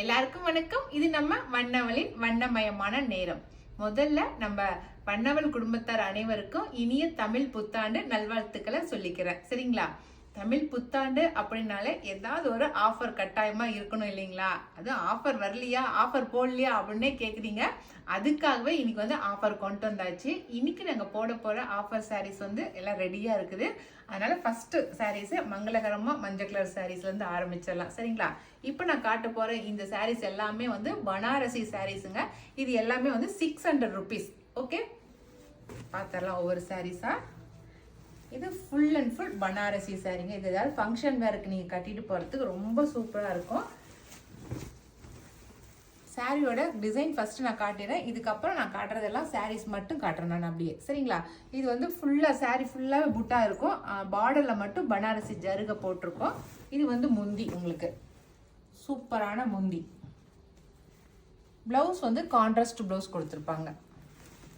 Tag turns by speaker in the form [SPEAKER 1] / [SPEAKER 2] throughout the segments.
[SPEAKER 1] எல்லாருக்கும் வணக்கம். இது நம்ம வண்ணவளின் வண்ணமயமான நேரம். முதல்ல நம்ம வண்ணவள் குடும்பத்தார் அனைவருக்கும் இனிய தமிழ் புத்தாண்டு நல்வாழ்த்துக்களை சொல்லிக்கிறேன். சரிங்களா? தமிழ் புத்தாண்டு அப்படின்னாலே ஏதாவது ஒரு ஆஃபர் கட்டாயமா இருக்கணும் இல்லைங்களா? அதுவும் ஆஃபர் வரலையா, ஆஃபர் போடலையா அப்படின்னே கேக்குறீங்க. அதுக்காகவே இன்னைக்கு வந்து ஆஃபர் கொண்டு வந்தாச்சு. இன்னைக்கு நாங்க போட போற ஆஃபர் சாரீஸ் வந்து எல்லாம் ரெடியா இருக்குது. அதனால ஃபர்ஸ்ட் சாரீஸ் மங்களகரமா மஞ்சள் கலர் சாரீஸ்ல இருந்து ஆரம்பிச்சிடலாம். சரிங்களா? இப்போ நான் காட்ட போற இந்த சாரீஸ் எல்லாமே வந்து பனாரசி சாரீஸுங்க. இது எல்லாமே வந்து 600 rupees. ஓகே, பார்த்தரலாம் ஒவ்வொரு சாரீஸா. இது ஃபுல் அண்ட் ஃபுல் பனாரசி சாரீங்க. இது ஏதாவது ஃபங்க்ஷன் வேருக்கு நீங்க கட்டிட்டு போறதுக்கு ரொம்ப சூப்பரா இருக்கும். சாரியோட டிசைன் ஃபர்ஸ்ட் நான் காட்டிடுறேன். இதுக்கப்புறம் நான் காட்டுறதெல்லாம் சாரீஸ் மட்டும் காட்டுறேன் நான் அப்படியே. சரிங்களா? இது வந்து ஃபுல்லா சாரி ஃபுல்லாவே புட்டா இருக்கும். பார்டர்ல மட்டும் பனாரசி ஜருக போட்டிருக்கோம். இது வந்து முந்தி, உங்களுக்கு சூப்பரான முந்தி. பிளவுஸ் வந்து கான்ட்ராஸ்ட் பிளவுஸ் கொடுத்துருப்பாங்க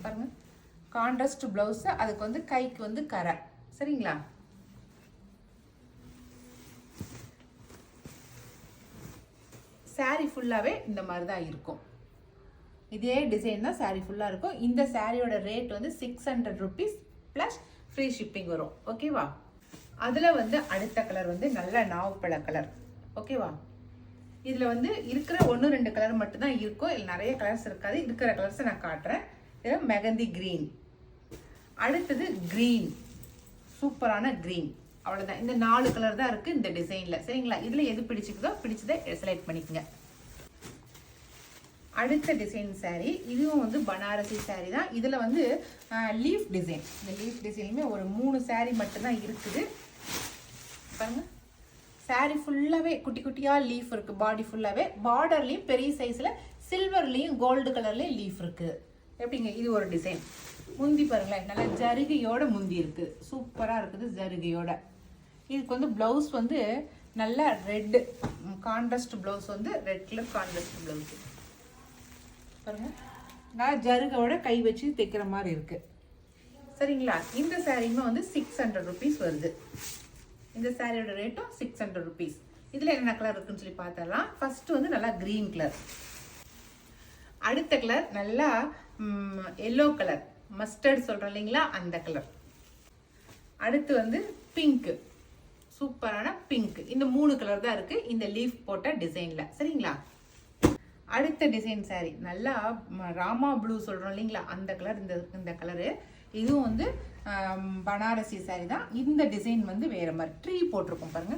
[SPEAKER 1] பாருங்க. கான்ட்ராஸ்ட் பிளவுஸ், அதுக்கு வந்து கைக்கு வந்து கரை. சரிங்களா? சாரி ஃபுல்லாவே இந்த மாதிரி தான் இருக்கும். இதே டிசைன் தான் சாரி ஃபுல்லா இருக்கும். இந்த சாரியோட ரேட் வந்து 600 rupees பிளஸ் ஃப்ரீ ஷிப்பிங் வரும். ஓகேவா? அதுல வந்து அடுத்த கலர் வந்து நல்ல நாவப்பழ கலர். ஓகேவா? இதுல வந்து இருக்கிற 1-2 கலர் மட்டும் தான் இருக்கும். இதுல நிறைய கலர்ஸ் இருக்காது. இருக்கிற கலர்ஸ் நான் காட்டுறேன். இது மெகந்தி கிரீன், அடுத்தது கிரீன், சூப்பரான கிரீன். அவ்வளவுதான். இந்த 4 கலர் தான் இருக்கு இந்த டிசைன்ல. சரிங்களா? இதுல எது பிடிச்சிருக்கோ பிடிச்சதை செலக்ட் பண்ணிக்கங்க. அடுத்த டிசைன் சாரி, இதுவும் வந்து பனாரசி சாரி தான். இதுல வந்து லீஃப் டிசைன். இந்த லீஃப் டிசைனுமே ஒரு 3 சாரி மட்டும் தான் இருக்குது. பாருங்க, சாரி ஃபுல்லாவே குட்டி குட்டியா லீஃப் இருக்கு. பாடி ஃபுல்லாவே பார்டர்லயும் பெரிய சைஸ்ல சில்வர்லயும் கோல்டு கலர்லயும் லீஃப் இருக்கு. எப்படிங்க? இது ஒரு டிசைன். முந்தி பாருங்களேன், நல்ல ஜருகையோட முந்தி இருக்கு. சூப்பரா இருக்குது ஜருகையோட. இதுக்கு வந்து பிளவுஸ் வந்து நல்ல ரெட் கான்ட்ராஸ்ட் பிளவுஸ், வந்து ரெட் கலர் கான்ட்ராஸ்ட் பிளவுஸ் பாருங்க. நான் ஜருகையோட கை வச்சு தைக்கிற மாதிரி இருக்கு. சரிங்களா? இந்த சாரியுமே வந்து 600 rupees வருது. இந்த சாரியோட ரேட்டும் 600 rupees. இதுல என்ன கலர் இருக்குன்னு சொல்லி பார்த்தலாம். ஃபர்ஸ்ட் வந்து நல்லா கிரீன் கலர், அடுத்த கலர் நல்லா எல்லோ கலர், மஸ்டர்ட் சொல்றோம் இல்லைங்களா, அந்த கலர். அடுத்து வந்து பிங்க், சூப்பரான பிங்க். இந்த 3 கலர் தான் இருக்கு இந்த லீஃப் போட்ட டிசைன்ல. சரிங்களா? அடுத்த டிசைன் சாரி நல்லா ராமா ப்ளூ சொல்றோம் இல்லைங்களா, அந்த கலர். இந்த கலரு இதுவும் வந்து பனாரசி சாரி தான். இந்த டிசைன் வந்து வேற மாதிரி ட்ரீ போட்டிருக்கோம் பாருங்க.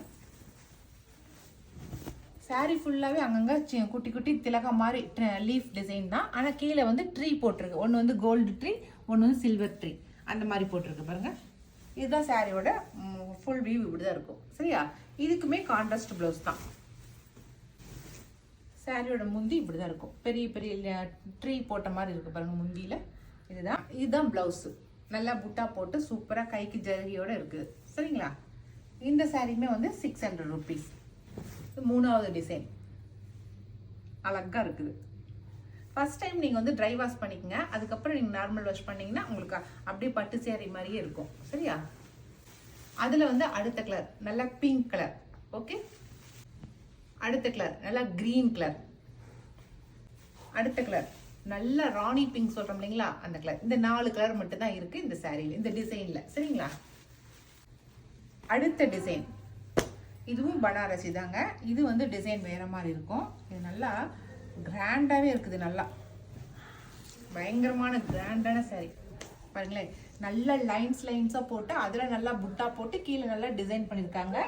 [SPEAKER 1] சாரி ஃபுல்லாவே அங்கங்க குட்டி குட்டி திலகம் மாதிரி லீஃப் டிசைன் தான். ஆனா கீழே வந்து ட்ரீ போட்டிருக்கு. ஒன்னு வந்து கோல்டு ட்ரீ, ஒன்னு வந்து சில்வர் ட்ரீ, அந்த மாதிரி போட்டிருக்கு பாருங்க. இதுதான் சாரியோட ஃபுல் வியூ. இப்படிதான் இருக்கும். சரியா? இதுக்குமே கான்ட்ராஸ்ட் பிளவுஸ் தான். சாரியோட முந்தி இப்படிதான் இருக்கும். பெரிய பெரிய ட்ரீ போட்ட மாதிரி இருக்கு பாருங்க முந்தியில. இதுதான் பிளவுஸ். நல்லா புட்டா போட்டு சூப்பரா கைக்கு ஜரிகையோட இருக்கு. சரிங்களா? இந்த சாரியுமே வந்து 600 rupees. மூணாவது டிசைன் அழகா இருக்குது. ஃபர்ஸ்ட் டைம் நீங்க வந்து ட்ரை வாஷ் பண்ணிக்கங்க. அதுக்கப்புறம் நீங்க நார்மல் வாஷ் பண்ணீங்கன்னா உங்களுக்கு அப்படியே பட்டு சேரி மாதிரியே இருக்கும். சரியா? அதுல வந்து அடுத்த கலர் நல்ல பிங்க் கலர். ஓகே, அடுத்த கலர் நல்லா கிரீன் கலர், அடுத்த கலர் நல்ல ராணி பிங்க் சொல்றோம் இல்லைங்களா, அந்த கலர். இந்த 4 கலர் மட்டும் தான் இருக்கு இந்த சாரியில, இந்த டிசைன்ல. சரிங்களா? அடுத்த டிசைன் இதுவும் பனாரசி தாங்க. இது வந்து டிசைன் வேற மாதிரி இருக்கும். இது நல்லா கிராண்டாவே இருக்குது. நல்லா பயங்கரமான கிராண்டான சாரி பாருங்களேன். நல்ல லைன்ஸா போட்டு அதுல நல்லா புட்டா போட்டு கீழே நல்லா டிசைன் பண்ணிருக்காங்க.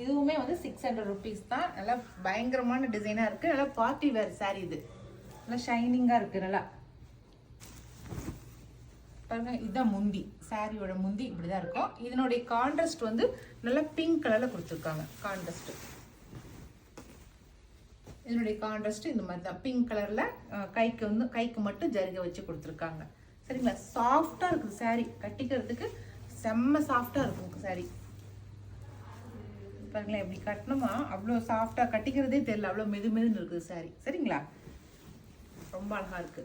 [SPEAKER 1] இதுவுமே வந்து 600 rupees தான். நல்லா பயங்கரமான டிசைனா இருக்கு. நல்லா பார்ட்டி வேர் சாரி. இது நல்லா ஷைனிங்கா இருக்கு. நல்லா பாருங்க. இதுதான் முந்தி. சாரியோட முந்தி இப்படிதான் இருக்கும். இதனுடைய கான்ட்ராஸ்ட் வந்து நல்லா பிங்க் கலர்ல கொடுத்துருக்காங்க. கான்ட்ராஸ்ட் இதனுடைய கான்ட்ராஸ்ட் இந்த மாதிரி தான் பிங்க் கலர்ல. கைக்கு மட்டும் ஜரிகை வச்சு கொடுத்துருக்காங்க. சரிங்களா? சாஃப்டா இருக்குது சாரி. கட்டிக்கிறதுக்கு செம்ம சாஃப்டா இருக்கும் சாரி. பாருங்களேன், எப்படி கட்டணுமா அவ்வளோ சாஃப்டா, கட்டிக்கிறதே தெரியல, அவ்வளோ மெதுமெதுன்னு இருக்குது சாரி. சரிங்களா? ரொம்ப அழகா இருக்கு.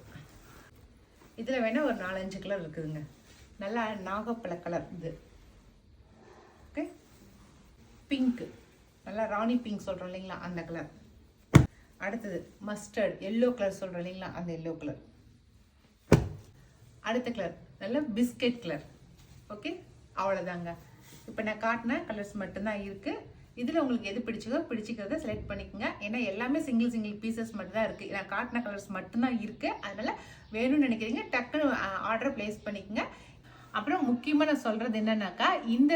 [SPEAKER 1] இதுல வேணா ஒரு 4-5 கலர் இருக்குதுங்க. நல்லா நாகப்பழ கலர் இது. ஓகே, பிங்க் நல்லா ராணி பிங்க் சொல்றோம் இல்லைங்களா, அந்த கலர். அடுத்தது மஸ்டர்ட் எல்லோ கலர் சொல்கிறோம் இல்லைங்களா, அந்த எல்லோ கலர். அடுத்த கலர் நல்ல பிஸ்கெட் கலர். ஓகே, அவ்வளோதாங்க. இப்போ நான் காட்டின கலர்ஸ் மட்டும்தான் இருக்குது. இதில் உங்களுக்கு எது பிடிச்சிக்கிறத செலக்ட் பண்ணிக்கோங்க. ஏன்னா எல்லாமே சிங்கிள் பீசஸ் மட்டும் தான் இருக்குது. நான் காட்டின கலர்ஸ் மட்டும்தான் இருக்குது. அதனால் வேணும்னு நினைக்கிறீங்க டக்குன்னு ஆர்டர் ப்ளேஸ் பண்ணிக்கோங்க. அப்புறம் முக்கியமாக நான் சொல்கிறது என்னன்னாக்கா, இந்த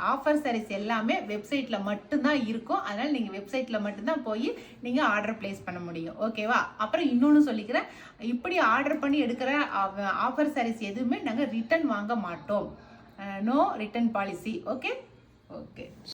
[SPEAKER 1] ஆஃபர் சாரீஸ் எல்லாமே வெப்சைட்டில் மட்டும்தான் இருக்கும். அதனால் நீங்கள் வெப்சைட்டில் மட்டும்தான் போய் நீங்கள் ஆர்டர் ப்ளேஸ் பண்ண முடியும். ஓகேவா? அப்புறம் இன்னொன்று சொல்லிக்கிறேன், இப்படி ஆர்டர் பண்ணி எடுக்கிற ஆஃபர் சாரீஸ் எதுவுமே நாங்கள் ரிட்டர்ன் வாங்க மாட்டோம். No return policy. ஓகே.